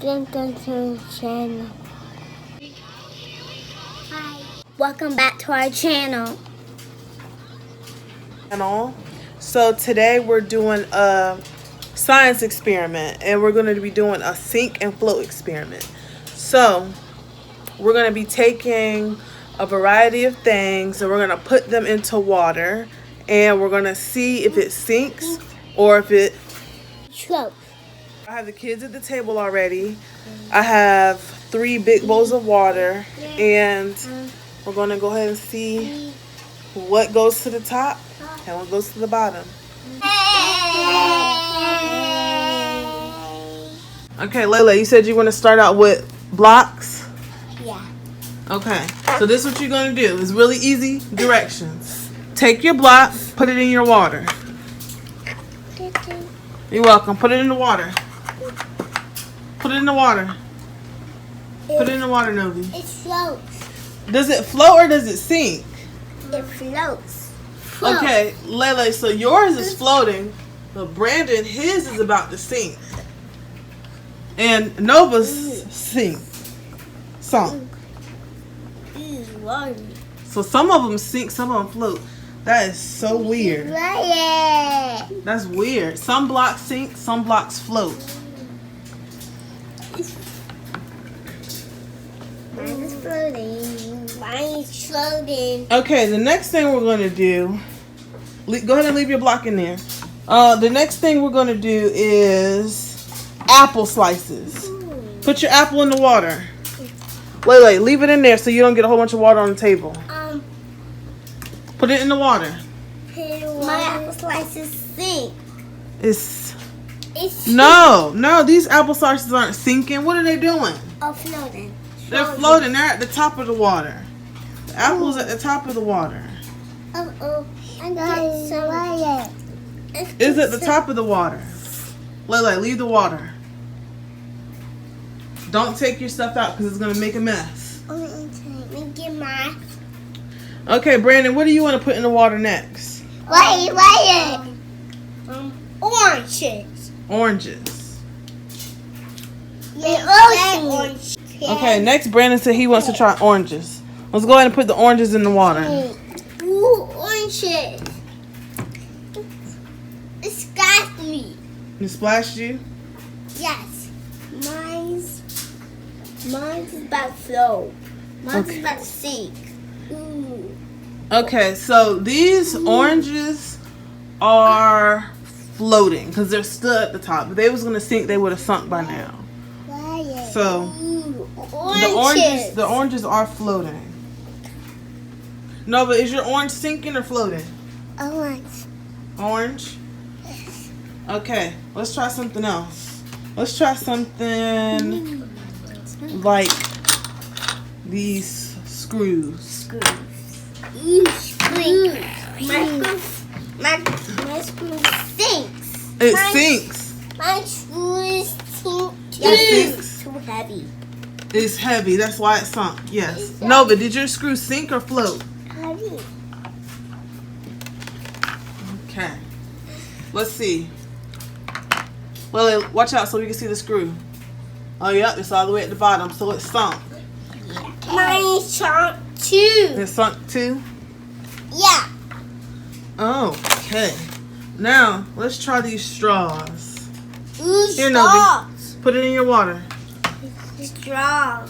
Welcome to the channel. Hi. Welcome back to our channel. So today we're doing a science experiment, and we're going to be doing a sink and float experiment. So we're going to be taking a variety of things and we're going to put them into water, and we're going to see if it sinks or if it Float. I have the kids at the table already. I have 3 big bowls of water, and we're going to go ahead and see what goes to the top and what goes to the bottom. Okay, Layla, you said you want to start out with blocks? Yeah. Okay, so this is what you're going to do. It's really easy directions. Take your block, put it in your water. You're welcome. Put it in the water. Put it in the water. Put it in the water, Novi. It floats. Does it float or does it sink? It floats. Okay, Lele, so yours is floating, but Brandon, his is about to sink. And Nova's sunk. So some of them sink, some of them float. That is so weird. That's weird. Some blocks sink, some blocks float. Mine is floating. Mine is floating. Okay, the next thing we're going to do, go ahead and leave your block in there. The next thing we're going to do is apple slices. Put your apple in the water. Wait, leave it in there so you don't get a whole bunch of water on the table. Put it in the water. My apple slices sink. It's no, these apple slices aren't sinking. What are they doing? Oh, floating. They're floating. They're at the top of the water. The apple's at the top of the water. Oh, I got some. It's at the top of the water. Lele, leave the water. Don't take your stuff out because it's going to make a mess. Let me get my. Okay, Brandon, what do you want to put in the water next? Wait. Oranges. Oranges. Oranges. Okay, next Brandon said he wants to try oranges. Let's go ahead and put the oranges in the water. Ooh, oranges. It splashed me. It splashed you? Yes. Mine's about to flow. Mine's about to sink. Ooh. Okay, so these oranges are floating because they're still at the top. If they was going to sink, they would have sunk by now. So the oranges are floating. No, but is your orange sinking or floating? Orange? Okay, let's try something else. Let's try something like these screws. My screw sinks. It sinks. My screw sinks. It sinks. Too heavy. It's heavy. That's why it sunk. Yes. No, but did your screw sink or float? Heavy. Okay. Let's see. Well, watch out so we can see the screw. Oh, yep. It's all the way at the bottom, so it sunk. Mine sunk too. It sunk too? Yeah. Okay. Now, let's try these straws. Ooh, Here, straws. Novi. Put it in your water. Straw.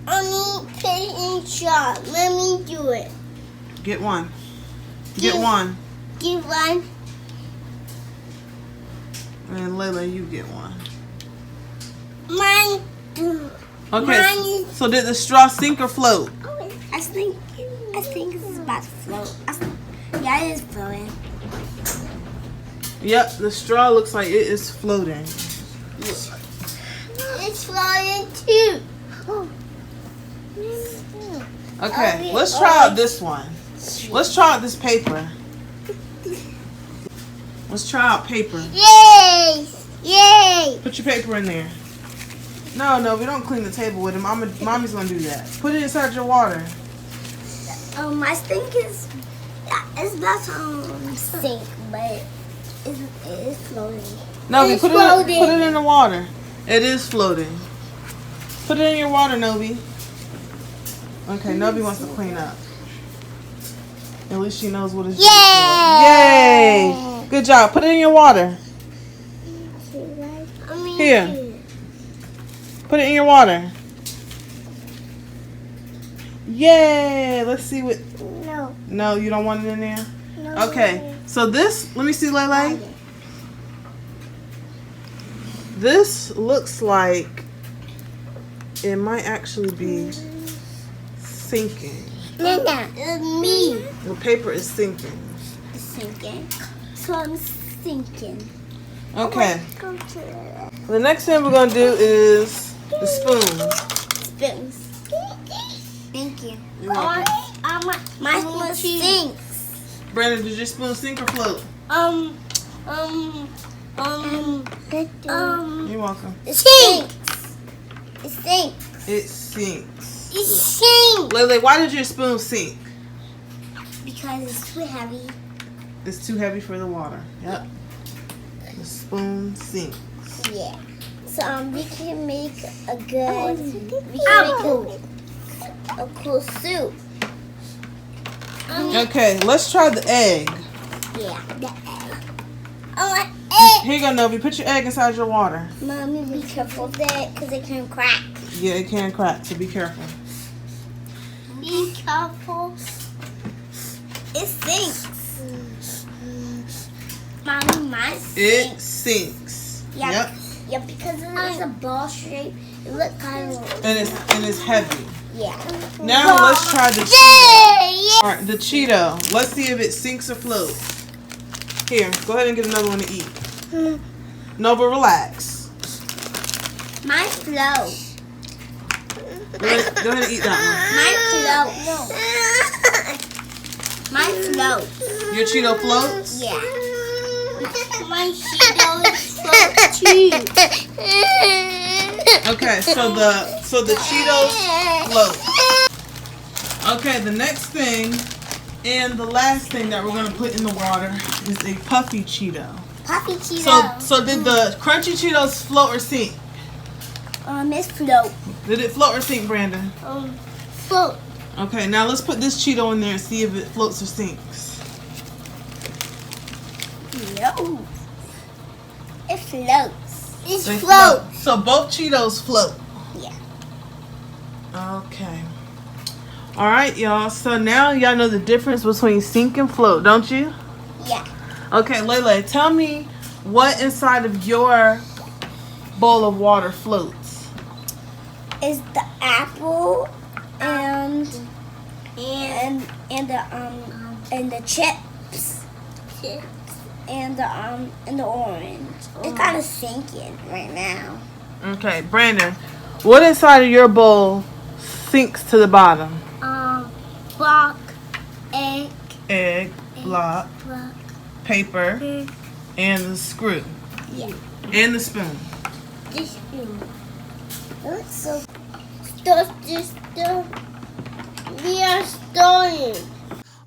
I need to put it in straw. Let me do it. Get one. Get one. Get one. And Layla, you get one. Mine. Okay. So did the straw sink or float? I think it's about to float. Yeah, it is floating. Yep, the straw looks like it is floating. It's floating too. Okay, let's try out this one. Let's try out this paper. Let's try out paper. Yay! Yay! Put your paper in there. No, we don't clean the table with it. Mommy's gonna do that. Put it inside your water. I think it's about to sink, but it is floating. No, It's put floating. it in the water. It is floating. Put it in your water, Novi. Okay, Novi wants to clean up. At least she knows what it's used for. Yay! Good job. Put it in your water. Here. Put it in your water. Yay! Let's see what... No. No, you don't want it in there? No. Okay. So this... Let me see, Lele. This looks like it might actually be sinking. Nana, me. The paper is sinking. Sinking. So I'm sinking. Okay. Go to it. The next thing we're going to do is the spoon. Spoons. Thank you. You're welcome. My spoon sinks. Brandon, does your spoon sink or float? You're welcome. It sinks. It sinks. It sinks. It sinks. Lele, why did your spoon sink? Because it's too heavy. It's too heavy for the water. Yep. The spoon sinks. Yeah. So we can make a good. We can make a cool soup. Okay, let's try the egg. Yeah, the egg. I want egg. Here you go, Novi. Put your egg inside your water. Mommy, be careful with it because it can crack. Yeah, it can crack, so be careful. Be careful. It sinks. Mommy, mine sinks. It sinks. Yeah, Yep. yeah, because it's a ball shape. It looks kind of. And it's heavy. Yeah. Now let's try the Cheeto. All right, the Cheeto. Let's see if it sinks or floats. Here, go ahead and get another one to eat. Nova, relax. Mine float. Go ahead and eat that Mine float. No. Mine float. one. Your Cheeto floats? Yeah. My Cheeto is float too. Okay, so the Cheetos float. Okay, the next thing and the last thing that we're gonna put in the water is a puffy Cheeto. Puffy Cheeto. So did the crunchy Cheetos float or sink? It's float. Did it float or sink, Brandon? Float. Okay, now let's put this Cheeto in there and see if it floats or sinks. No. It floats. It They floats. So both Cheetos float. Yeah. Okay. All right, y'all. So now y'all know the difference between sink and float, don't you? Yeah. Okay, Lele, tell me what inside of your bowl of water floats. It's the apple and the chips. And the orange. It's kind of sinking right now. Okay, Brandon, what inside of your bowl sinks to the bottom? Block, egg, block, paper, and the screw. Yeah. And the spoon. This spoon. It looks so. We are starting.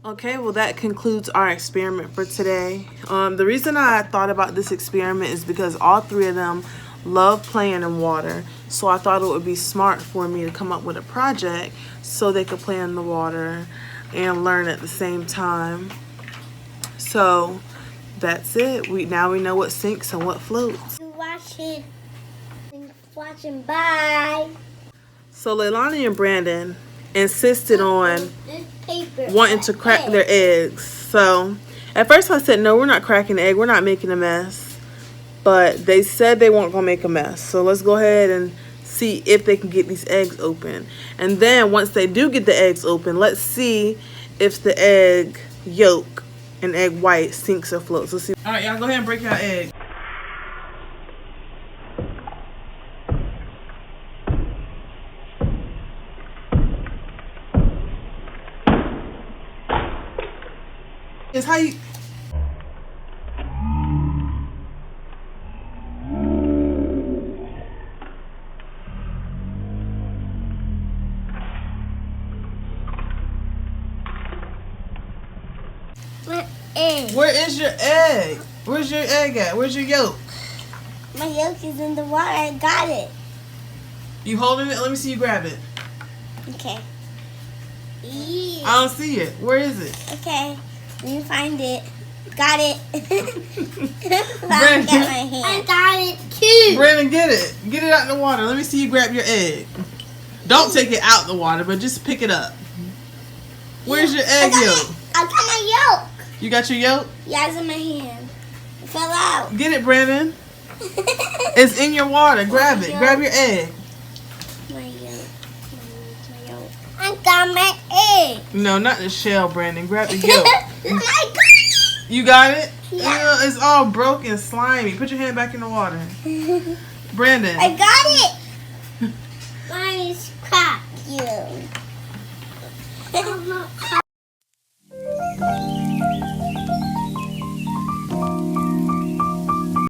Okay, well that concludes our experiment for today. The reason I thought about this experiment is because all three of them love playing in water. So I thought it would be smart for me to come up with a project so they could play in the water and learn at the same time. So that's it. Now we know what sinks and what floats. Watching. Thanks for watching. Bye. So Lailani and Brandon insisted on This paper. wanting to crack their eggs. So at first I said, no, we're not cracking the egg. We're not making a mess. But they said they weren't going to make a mess. So let's go ahead and see if they can get these eggs open. And then once they do get the eggs open, let's see if the egg yolk and egg white sinks or floats. Let's see. All right, y'all go ahead and break your egg. It's how you... My egg. Where is your egg? Where's your egg at? Where's your yolk? My yolk is in the water. I got it. You holding it? Let me see you grab it. Okay. I don't see it. Where is it? Okay. Let me find it. Got it. Brandon. I got it too. Brandon, get it. Get it out in the water. Let me see you grab your egg. Don't take it out the water, but just pick it up. Where's your egg yolk? I got my yolk. You got your yolk? Yeah, it's in my hand. It fell out. Get it, Brandon. It's in your water. Grab it. Grab your egg. My yolk. My yolk. I got my egg. No, not the shell, Brandon. Grab the yolk. I got it. You got it? Yeah. Ew, it's all broken, slimy. Put your hand back in the water. Brandon. I got it. Mine is cracked. You. I'm not cracked.